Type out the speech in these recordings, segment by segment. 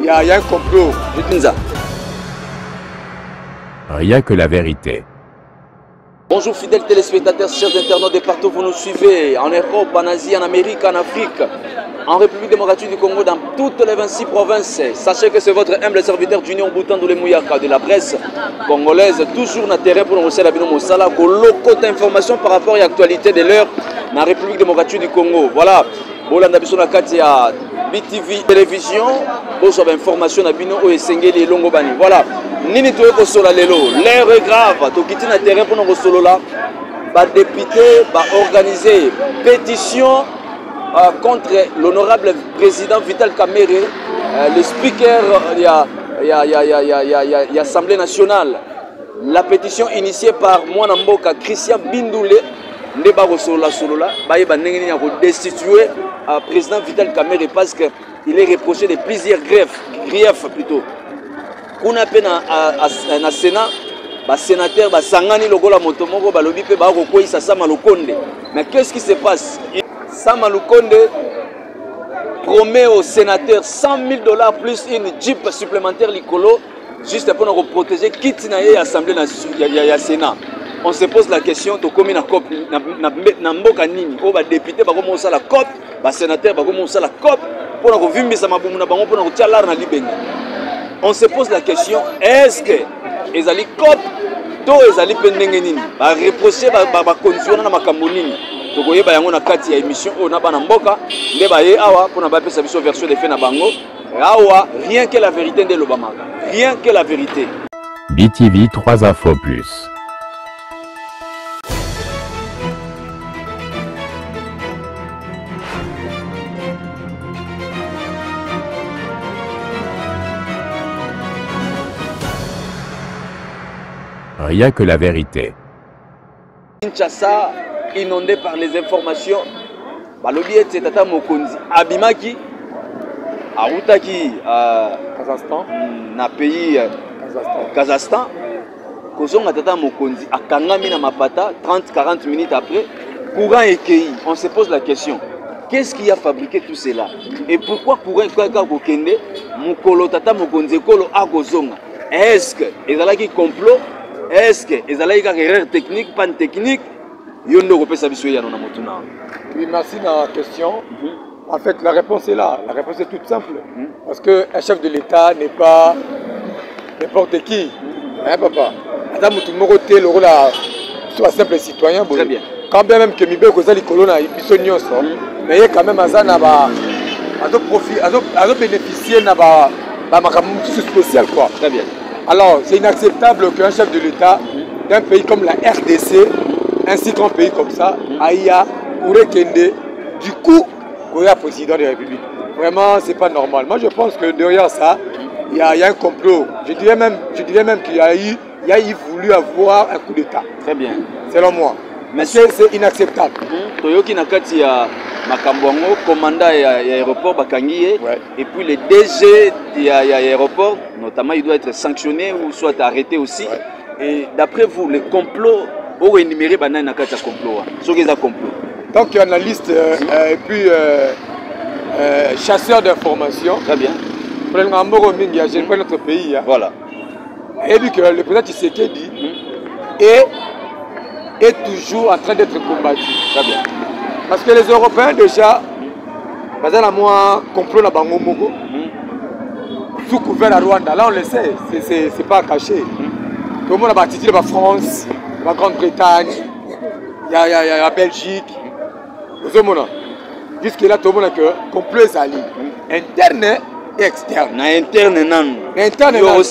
y a un complot. Je dis ça. Rien que la vérité. Bonjour fidèles téléspectateurs, chers internautes de partout, vous nous suivez en Europe, en Asie, en Amérique, en Afrique, en République démocratique du Congo, dans toutes les 26 provinces. Sachez que c'est votre humble serviteur Junior Boutan de Mouyaka de la presse congolaise, toujours dans terrain pour nous recevoir la Moussala, pour locaux d'informations par rapport à l'actualité de l'heure dans la République démocratique du Congo. Voilà, Bolanda Bissona Katia, BTV télévision, pour savoir information à Bino ou Esengeli et Longobani. Voilà. Nini toye kosola lelo, l'air est grave, tokiti na terrain pour nous solo là, ba député ba organiser pétition contre l'honorable président Vital Kamerhe, le speaker de l'Assemblée nationale. La pétition initiée par Mwana Mboka Christian Bindoulé, ne ba kosola solo là, ba yeba ndenge nini ya ko destituer président Vital Kamerhe parce que il est reproché de plusieurs griefs plutôt. Kuna pe na Sénat, ba sénateur ba sangani lokola moto moko ba lobi pe ba ko koisa Sama Lukonde. Mais qu'est-ce qui se passe? Sama Lukonde promet aux sénateurs $100 000 plus une jeep supplémentaire likolo juste pour nous protéger quitte na l'Assemblée nationale Sénat. On se pose la question to komi na COP na mboka nini o ba député ba komo sala COP, ba sénateur ba komo sala COP pour na ko vimbisa mabumu na bango pour na ko tia lar na libenga. On se pose la question, est-ce que les ali COP, tous les ali pendengenini, va reprocher, va conduire dans ma cambonine. Donc, il y a une carte d'émission, on a un mboka, les baye awa pour na ba pesa biso version de fait na bango. Awa, rien que la vérité de l'Obama, rien que la vérité. BTV 3 infos plus. Rien que la vérité. Kinshasa, inondé par les informations. Balobi et Tata Mokonzi, Abimaki, Arutaki, Kazakhstan. na pays Kazakhstan. Kozonga Tata Mokonzi, à Kangami na Mapata, 30-40 minutes après, courant écueilli. On se pose la question. Qu'est-ce qui a fabriqué tout cela? Et pourquoi courant écueilli Mukolo Tata Mokonzi Kolo Akozonga? Est-ce que ils ont qui complot? Est-ce que ils ont une erreur technique, panne technique? Oui, merci dans la question. En fait, la réponse est là. La réponse est toute simple. Parce qu'un chef de l'État n'est pas n'importe qui. Hein, papa? Madame Moutoumoroté, le rôle soit simple citoyen. Très bien. Quand bien même que Mibé Kozali Kolona, il bisognos, mais il y a quand même un profit, à bénéficier d'un spécial quoi. Très bien. Alors, c'est inacceptable qu'un chef de l'État d'un pays comme la RDC, ainsi qu'un pays comme ça, Aïa, Kourekende, du coup, Koya président de la République. Vraiment, c'est pas normal. Moi, je pense que derrière ça, il y a un complot. Je dirais même qu'il y a voulu avoir un coup d'État. Très bien. Selon moi. Mais c'est inacceptable. Toyoki Nakati a Makambwango, commandant à l'aéroport Bakangiye, ouais. Et puis le DG de l'aéroport, notamment, il doit être sanctionné ou soit arrêté aussi. Ouais. Et d'après vous, le complot, où est énuméré Banane Nakati à complot? Ce qui est un complot. Donc, il y a analyste et puis chasseur d'informations. Très bien. Pour le Ngamboro Mingi, j'ai pris notre pays. Hein. Voilà. Et puis que le président Tshisekedi est toujours en train d'être combattu. Très bien. Parce que les Européens déjà, à moi, complot la Bango Mogo, sous couvert à Rwanda. Là, on le sait, c'est pas caché. Tout le monde a bâti la France, la Grande-Bretagne, il y a la Belgique. Jusque-là, tout le monde a que complot est allé. Interne et externe. Interne, non. Interne, non.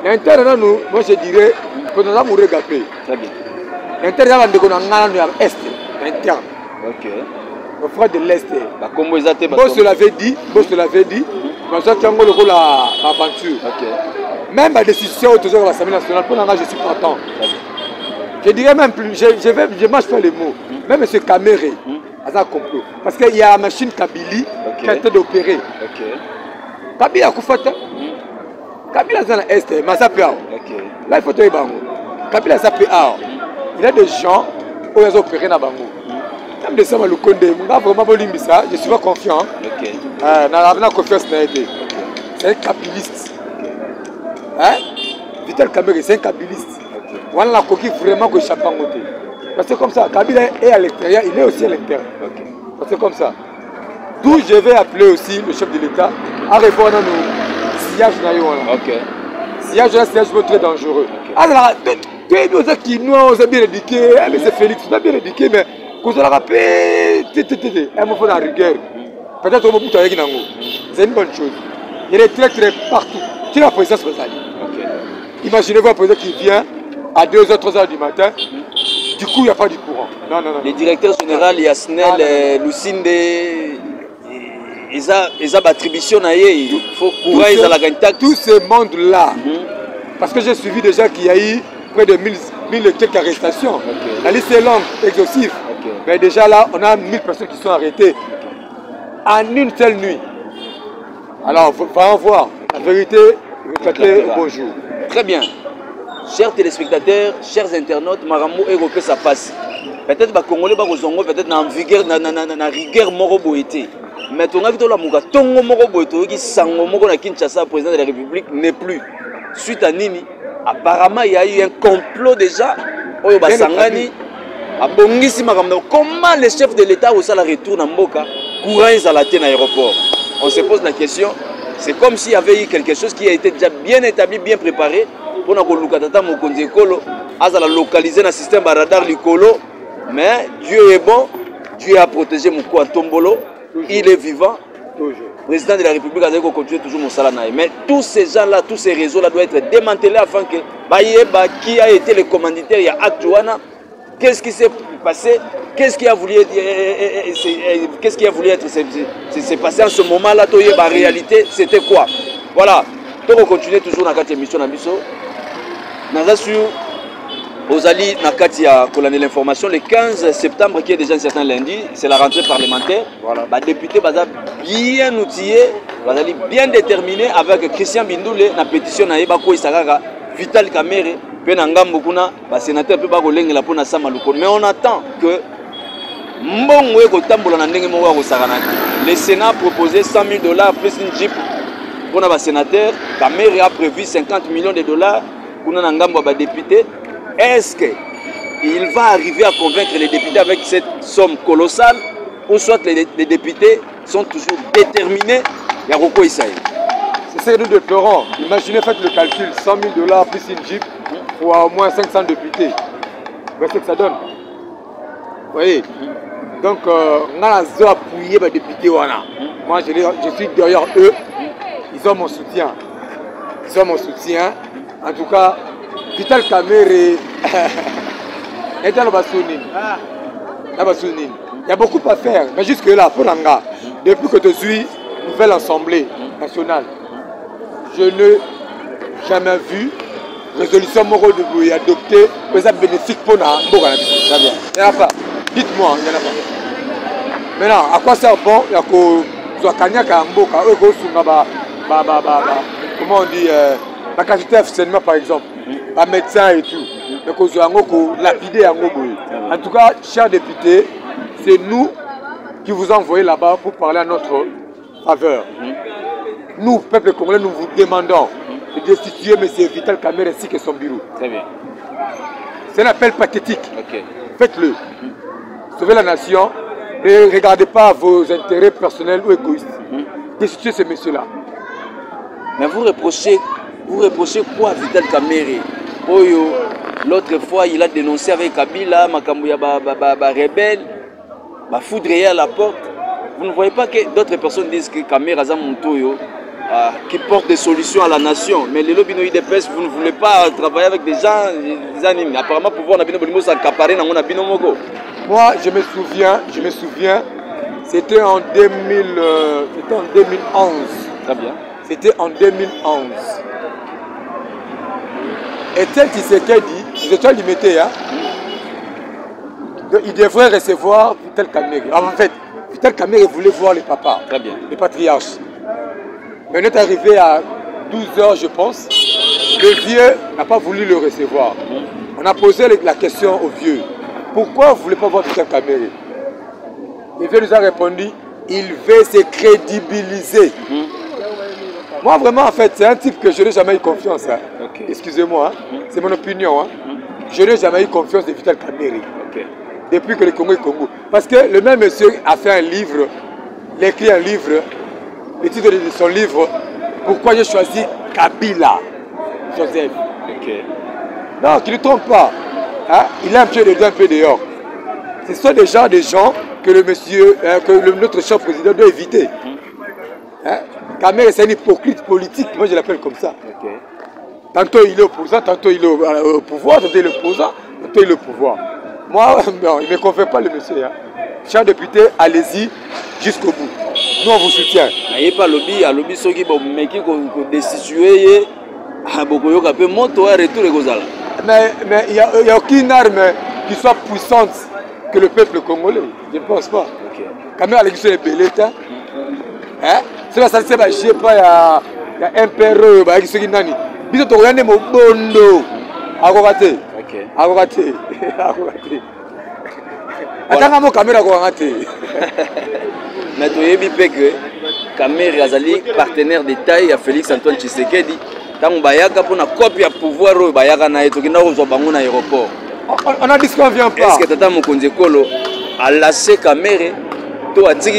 Interne, non. Moi, je dirais que nous avons regardé. Très bien. L'interne, c'est est. Interne. Ok. Le frère de l'Est. Boss te l'avait dit. Comme ça, tu as l'aventure. Ok. Même la décision de l'Assemblée nationale, pour l'engagement, je suis content. Je dirais même plus, je marche pas les mots. Même M. Kamerhe, a un complot. Parce qu'il y a la machine Kabili qui a été opérée. Kabila a Koufata. Kabila a un Est, mais ça peut. Là, il faut te dire, Kabila a un il y a des gens qui ont opéré dans Bango. Même de ça, le Condé, je suis pas confiant. Ok. N'a confiance n'a été. C'est un kabiliste. Hein? Vital Kamerhe, c'est un kabiliste. Voilà la coquille vraiment que Chapan côté. Parce que comme ça, Kabila est à l'extérieur, il est aussi à l'intérieur. Okay. Parce que comme ça. D'où je vais appeler aussi le chef de l'État à répondre à nos sillages. Ok. Sillage, c'est très dangereux. Alors, tu es qui nous ont bien éduqué, mais c'est Félix, on a bien éduqué, mais quand on a rappelé, il me faut la rigueur. Peut-être qu'on peut avec Nango. C'est une bonne chose. Il est très partout. Tu es la présidence Rosali. Imaginez-vous un président qui vient à 2h, 3h du matin. Du coup, il n'y a pas de courant. Non. Le directeur général, Yasnel, Lucinde, ils ont attribution à il faut courant, ils ont la gagne. Tout ce monde-là, parce que j'ai suivi déjà qu'il y a eu près de 1000 et quelques arrestations. La liste est longue, exhaustive. Mais déjà là, on a 1000 personnes qui sont arrêtées en une seule nuit. Alors, va en voir. La vérité, bonjour. Très bien. Chers téléspectateurs, chers internautes, Maramou et Roque ça passe. Peut-être que les Congolais sont peut-être dans la rigueur moroboïté. Mais on a vu la Mouga, Tongo moroboïté, qui sango moro na Kinshasa, président de la République, n'est plus. Suite à Nini, apparemment il y a eu un complot déjà. Oyo Basangani, à Bongisi Maramou. Comment les chefs de l'État au la retour à Mboka, courant à la tête à l'aéroport? On se pose la question. C'est comme s'il y avait eu quelque chose qui a été déjà bien établi, bien préparé. Pour nous localiser dans le système radar Likolo, mais Dieu est bon, Dieu a protégé Moukou Tombolo, il est vivant. Le président de la République a continué toujours mon salanaï. Mais tous ces gens-là, tous ces réseaux-là doivent être démantelés afin que qui a été le commanditaire, il y a Actuana, qu'est-ce qui s'est passé, qu'est-ce qui a voulu être, c'est passé en ce moment-là, en réalité, c'était quoi? Voilà, on va continuer toujours dans cette émission. Ozali Nakati a colonné l'information le 15 septembre qui est déjà un certain lundi, c'est la rentrée parlementaire. Voilà. Les députés sont bien outillés, bien déterminés avec Christian Bindoule, la pétition na Ebako Isakaka, Vital Kamerhe, Penangam Bokuna, le sénateur peut pas voler la pona Samaluko. Mais on attend que le Sénat a proposé 100 000 $ plus une Jeep pour le sénateur. Kamerhe a prévu 50 millions de dollars pour les députés. Est-ce qu'il va arriver à convaincre les députés avec cette somme colossale ou soit les députés sont toujours déterminés? Il y a Roko Isaïe. C'est ce que nous déplorons. Imaginez, faites le calcul, 100 000 $ plus une Jeep pour au moins 500 députés. Voyez ce que ça donne. Vous voyez? Donc, on a appuyé les députés. Moi, je suis derrière eux. Ils ont mon soutien. En tout cas, Vital Kamerhe est dans le Bassounine. Il y a beaucoup à faire. Mais jusque-là, pour Nanga, depuis que je suis nouvelle Assemblée nationale, je n'ai jamais vu résolution morale de Bouy adoptée pour être bénéfique pour nous. Il n'y en a pas. Dites-moi, il n'y en a pas. Maintenant, à quoi ça bon? Il y a comment on dit, la qualité d'affichement par exemple, un médecin et tout, mais qu'on soit lapidé en En tout cas, chers députés, c'est nous qui vous envoyons là-bas pour parler à notre faveur. Nous, peuple congolais, nous vous demandons de destituer M. Vital Kamerhe ainsi que son bureau. Très bien. C'est un appel pathétique. Okay. Faites-le. Sauvez la nation. Ne regardez pas vos intérêts personnels ou égoïstes. Destituez ce monsieur-là. Mais vous reprochez quoi à Vital Kamerhe? L'autre fois, il a dénoncé avec Kabila, Makamouya rebelle, foudré à la porte. Vous ne voyez pas que d'autres personnes disent que Kamerhe a Montoyo qui porte des solutions à la nation. Mais les lobbies IDPS, vous ne voulez pas travailler avec des gens, des animés. Apparemment, pouvoir s'accaparer dans mon abino mogo. Moi, je me souviens, c'était en 2011. Très bien. C'était en 2011. Et tel qu'il s'est dit, je te limité, hein, il devrait recevoir Vital Kamerhe. En fait, Vital Kamerhe voulait voir les papas, les patriarches. Mais on est arrivé à 12h, je pense. Le vieux n'a pas voulu le recevoir. On a posé la question au vieux. Pourquoi vous ne voulez pas voir Vital Kamerhe? le vieux nous a répondu, il veut se crédibiliser. Moi, vraiment, en fait, c'est un type que je n'ai jamais eu confiance. Hein. Okay. Excusez-moi, hein. C'est mon opinion. Hein. Je n'ai jamais eu confiance de Vital Kamerhe. Okay. Depuis que le Congo est Congo. Parce que le même monsieur a fait un livre, il a écrit un livre, le titre de son livre, Pourquoi j'ai choisi Kabila, Joseph. Okay. Non, qu'il ne trompe pas. Hein? Il a un pied dedans, un peu dehors. Ce sont déjà des gens que le monsieur, notre cher président doit éviter. Hein? Kamerhe, c'est un hypocrite politique, moi je l'appelle comme ça. Okay. Tantôt il est opposant, tantôt il est au pouvoir, tantôt il est opposant, tantôt il est au pouvoir. Moi, non, il ne me confère pas le monsieur. Hein. Cher député, allez-y jusqu'au bout. Nous, on vous soutient. Il n'y a pas lobby, à lobby, ceux qui vont destituer, mais il n'y a aucune arme qui soit puissante que le peuple congolais. Je ne pense pas. Kamerhe a l'église de Beleta. Hein? C'est pas ça, c'est pas je pas il y a un père qui est nani. Biso to yande mo bondo. Akokate. OK. Akokate. Akokate. Atanga mo Kamerhe akokate. Mais to yebi pe que Kamerhe azali partenaire de taille à Félix Antoine Tshisekedi. Tant bayaka pour na copie à pouvoir bayaka na eto kinda ko bango na aéroport. On a dit qu'on vient pas. Est-ce que tata Mokonzi Kolo a lâché Kamerhe?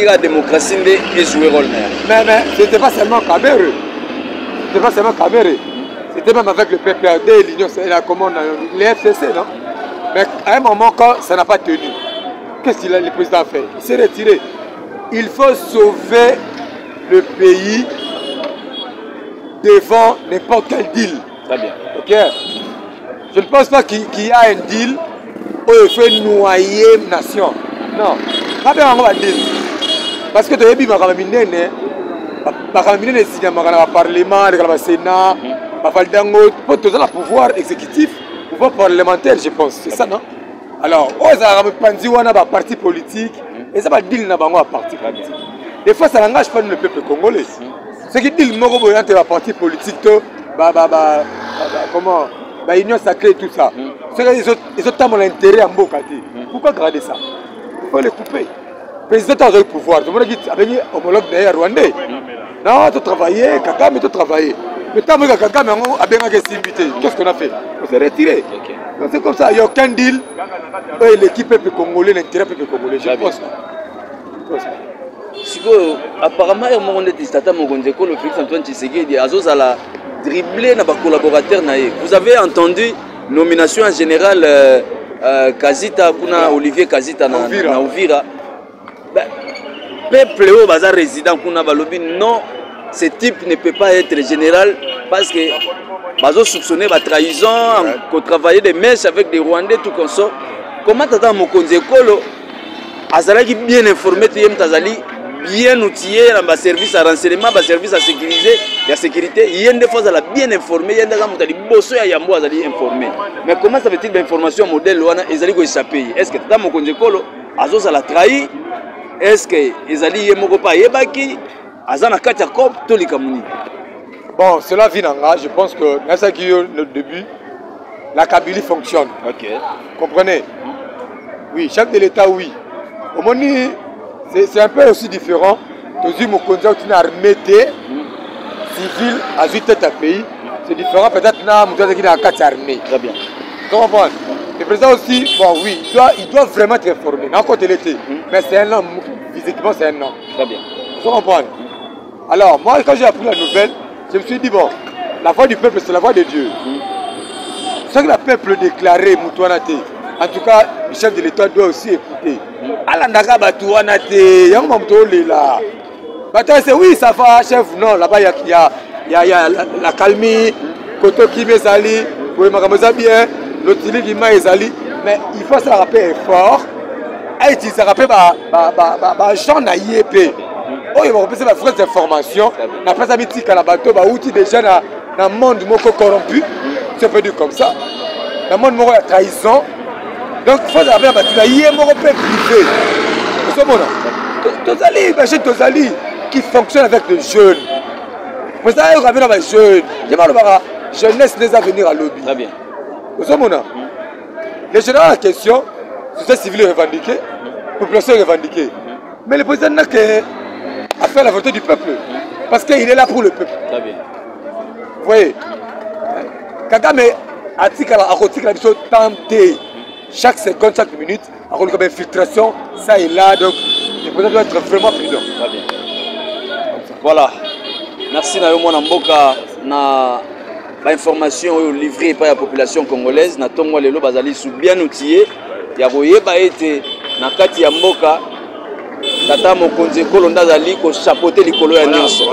La démocratie et jouer rôle. Mais ce n'était pas seulement Kamerhe. C'était pas seulement Kamerhe. C'était même avec le PPRD, l'Union, les FCC, non? Mais à un moment, quand ça n'a pas tenu, qu'est-ce que le président a fait? Il s'est retiré. Il faut sauver le pays devant n'importe quel deal. Très bien. Ok? Je ne pense pas qu'il y a un deal où il faut noyer une nation. Non. Parce que tu as dit que le Parlement, le Sénat, le pouvoir exécutif, le pouvoir parlementaire, je pense. C'est ça, non? Alors, on a un parti politique et ça va dire que un parti politique. Des fois, ça n'engage pas le peuple congolais. Ce qui dit que le parti politique, comment? Union sacrée et tout ça. Ils ont l'intérêt en Bokati. Pourquoi garder ça? Il faut les couper. Le président a le pouvoir. Tout le monde dit avec homologue d'ailleurs rwandais. Non, tu travailles, Kagame, tu travailles. Mais tant que Kagame a bien invité, qu'est-ce qu'on a fait? On s'est retiré. Donc c'est comme ça, il n'y a aucun deal. L'équipe peuple congolais, l'intérêt peuple congolais. Je pense. Apparemment, il y a un tata Mokonzi Kolo, Félix Antoine Tshisekedi, Azozala dribbler nos collaborateurs. Vous avez entendu nomination en général Kazita pour Olivier Kazita na Uvira. Peuple au bazar résident pour Balobi, non, ce type ne peut pas être général parce que bazo soupçonné la trahison, qu'on travaillait des mèches avec des Rwandais, tout comme ça. Comment tata Mokonzi Kolo azalaki bien informé, tazali bien outillé dans le service à renseignement, le service à sécuriser, la sécurité, il y a des fois bien informé, il y a des gens qui sont informé. Mais comment ça veut-il l'information modèle ils allaient échapper? Est-ce que Tata Mokonzi Kolo Azos a trahi? Est-ce que ils allaient pas yebaki Azana Katia Kop Toli Kamuni? Bon, cela vient en je pense que dans le début, la Kabylie fonctionne. Ok. Comprenez? Oui, chef de l'État, oui. Au moment c'est un peu aussi différent. Tous Mokonzi est une armée civile à 8 têtes à pays. C'est différent peut-être que qui a 4 armées. Très bien. Tu comprends? Le président aussi, bon oui, il doit vraiment être informé. Dans côté l'été. Mais c'est un homme, physiquement c'est un homme. Très bien. Tu comprends? Alors moi quand j'ai appris la nouvelle, je me suis dit bon, la voix du peuple c'est la voix de Dieu. Ce que le peuple déclaré, Moutouanate. En tout cas, le chef de l'État doit aussi écouter. Alandaka Batouanate, Yamamtole là. C'est oui, ça va, chef. Non, là-bas, il y a la calmie, Koto Kimezali, pour le bien, l'autre qui m'a ezali. Mais il faut se rappeler fort. Et il se rappelle, Jean Naïepé. Oh, il va repasser la fraise d'information. La fraise mythique à la bateau, outil déjà dans le monde corrompu. C'est fait comme ça. Dans le monde de trahison. Donc, il faut se rappeler, il y a un peu privé. Tozali, qui fonctionne avec les jeunes. Vous savez, on a des jeunes. Je parle de la jeunesse des avenirs à lobby. Très bien. Les jeunes ont la question, société civile revendiquée, population revendiquée. Mais le président n'a qu'à faire la volonté du peuple. Parce qu'il est là pour le peuple. Très bien. Vous voyez, Kagame a dit qu'il a tenté chaque seconde, chaque minute, à cause de infiltration, ça et là. Donc, le président doit être vraiment prudent. Très bien. Voilà. Merci na yo mwana mboka na information livrée par la population congolaise. Na tongo lelo bazali sou bien outillé. Ya boyeba ete na kati ya mboka tata mokonzi ekolo ndazali ko chapeauter likolo ya nyonso.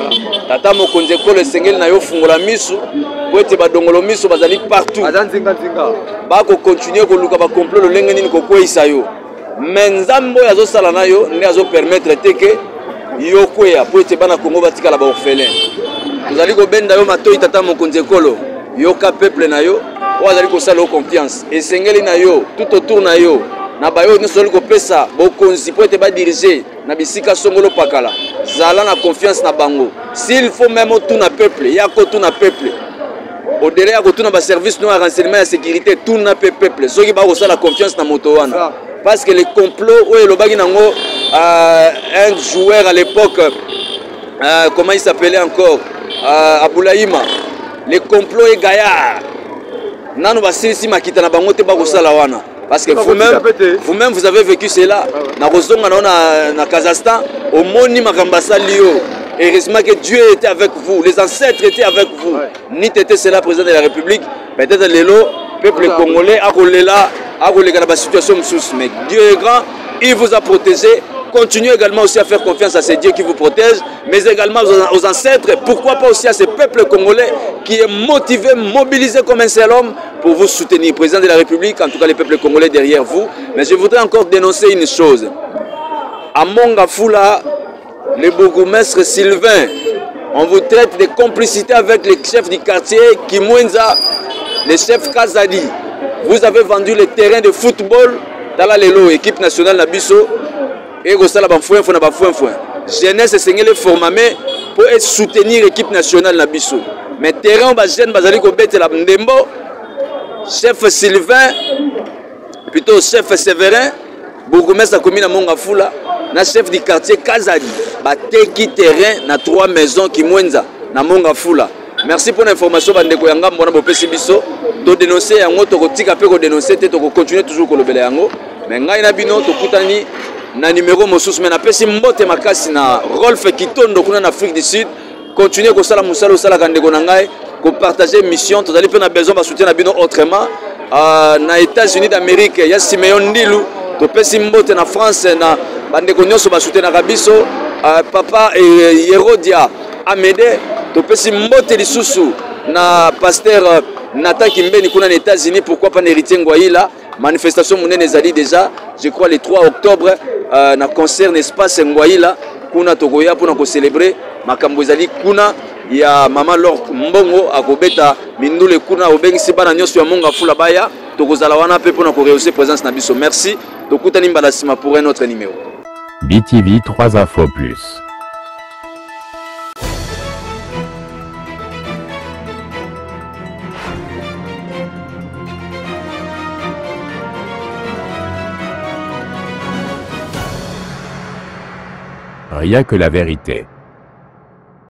Tata mokonzi ekolo esengeli na yo fungola misu po ete badongolo misu bazali partout. Bako continuer koluka ba complot lolenge nini kokweyisa yo. Mais nzambo yazo sala na yo ne azo permettre teke yo kweya po ete bana Congo batika la ba orphelin. Tozali ko benda yo matoi tata mokonzi ekolo yo ka peuple na yo wazali ko sala confiance esengeli na yo tout autour na yo na bayo ne soli ko pesa bokonzi po ete ba diriger na bisika songolo pakala zala na confiance na bango s'il faut même tout na peuple ya ko tout na peuple au-delà ya ko tout na ba service no renseignement et sécurité tout na peuple soki ba ko sala confiance na moto wana parce que les complots oyo lobaki nango un joueur à l'époque comment il s'appelait encore Aboulaïma les complots et gaillard nanu basilisi makita na bango te ba ko sala wana. Parce que vous-même, vous avez vécu cela. Na Kazakhstan, au Moni Makambasa Lio. Heureusement que Dieu était avec vous, les ancêtres étaient avec vous. Ni était cela président de la République. Peut-être le peuple congolais a roulé là, a roulé dans la situation. Mais Dieu est grand, il vous a protégé. Continuez également aussi à faire confiance à ces dieux qui vous protègent, mais également aux ancêtres. Pourquoi pas aussi à ce peuple congolais qui est motivé, mobilisé comme un seul homme pour vous soutenir. Président de la République, en tout cas les peuples congolais derrière vous. Mais je voudrais encore dénoncer une chose. À Mongafula, le bourgmestre Sylvain, on vous traite de complicité avec les chefs du quartier Kimwenza, le chef Kazadi. Vous avez vendu le terrain de football dans la Lelo, équipe nationale Nabiso. Et vous savez, jeunesse est formée pour soutenir l'équipe nationale Nabiso. Mais terrain, jeune Bazali Kobete la Ndembo, chef Sylvain, plutôt chef Séverin, bourgmestre de la commune de Mongafula, na chef du quartier Kazadi, bateki terrain na 3 maisons qui mwenza na Mongafula. Merci pour l'information bandeko yanga mbona bopesi biso to dénoncer yango to kotika pe ko dénoncer te to continuer toujours ko lobela yango mais ngai na bino to kutani na numéro mosusu mais na pesi mbote makasi na Rolf Kitondo kuna na Afrique du Sud continuer ko sala musala sala kandeko na ngai ko partager mission to dali pe na besoin ba soutien na bino autrement na États-Unis d'Amérique ya Simeon Ndilu to pesi mbote na France na bandeko nyonso ba soutien na kabiso papa Yerodia Amede to pesi mbote lisusu na pasteur Nathan Kimbeni kuna na États-Unis pourquoi pas héritier Ngwaila manifestation monene ezali déjà je crois le 3 octobre na concert n'espace Ngwaila kuna tokoya pour ko célébrer makambo ezali kuna ya mama Lord Mbongo akobeta mindule kuna obengisi bana nyonso ya Mongafula baya tokozala wana pe pour ko réussir présence na biso merci tokutani mbala sima pour un autre numéro BTV 3 infos plus. Rien que la vérité.